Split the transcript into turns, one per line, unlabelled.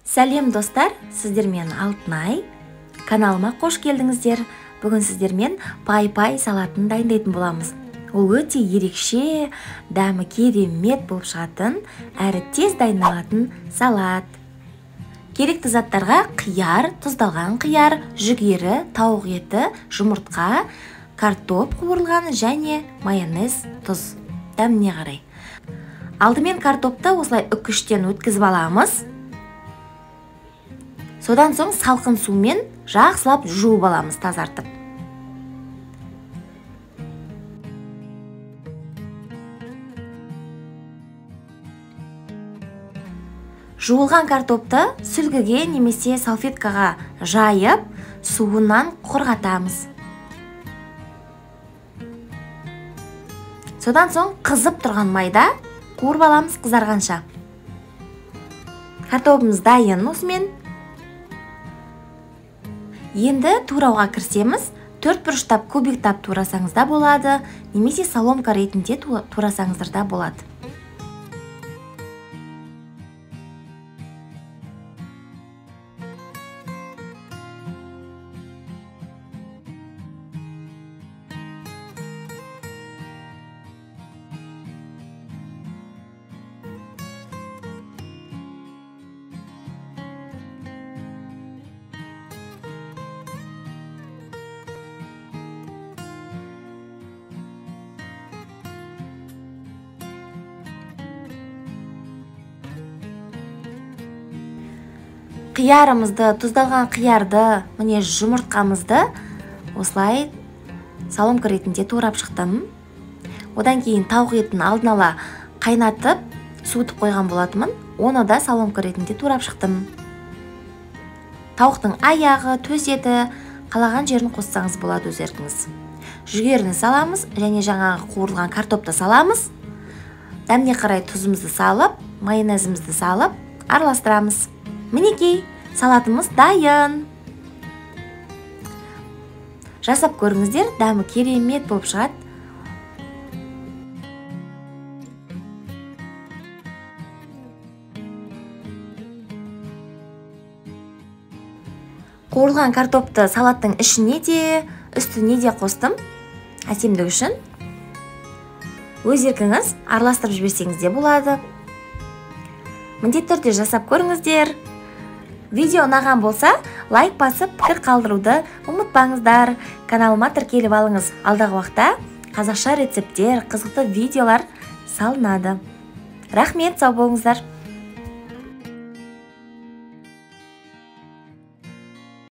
Сәлем достар, сіздермен Алтынай. Каналыма қош келдіңіздер. Бүгін сіздермен пай-пай салатын дайындайтын боламыз. Ол өте ерекше, дәмі керемет болып шығатын, әрі тез дайындалатын салат. Керекті заттарға қияр, тұздалған қияр, жүгері, тауық еті, жұмыртқа, картоп қуырылған және майонез, тұз. Дәміне қарай. Алдымен картопты осылай үккіштен өткізіп аламыз. Содан соң салқын сумен жақсылап жуып аламыз, тазартып. Жуылған картопты сүлгіге немесе салфеткаға жайып, суынан құрғатамыз. Содан соң қызып тұрған майда қуырып аламыз қызарғанша. Картопымыз дайын осымен. Енді турауға кірсеміз, 4 бұрыштап кубиктап турасаңыз да болады, немесе соломка ретінде турасаңыздар да болады. Қиярымызды, тұздалған қиярды, міне жұмыртқамызды осылай соломка ретінде турап шықтым. Одан кейін тауық етін алдын ала қайнатып, суытып қойған болатынмын. Оны да соломка ретінде турап шықтым. Тауықтың аяғы, төс еті, қалаған жерін қоссаңыз болады өз еркіңіз. Жүгеріні саламыз және жаңағы қуырылған картопты саламыз. Дәміне қарай тұзымызды салып, майонезімізді салып, араластырамыз. Мінекей, салатымыз дайын. Жасап көріңіздер, дәмі керемет болып шығады. Қуырылған картопты салаттың ішіне де, үстіне де қостым. Әсемдік үшін. Өз еркіңіз араластырып жіберсеңіз де болады. Міндетті түрде жасап көріңіздер. Видео ұнаған болса, лайк басып, пікір қалдыруды ұмытпаңыздар. Каналыма тіркеліп алыңыз. Алдағы уақытта қазақша рецепттер, қызықты видеолар салынады. Рахмет, сау болыңыздар.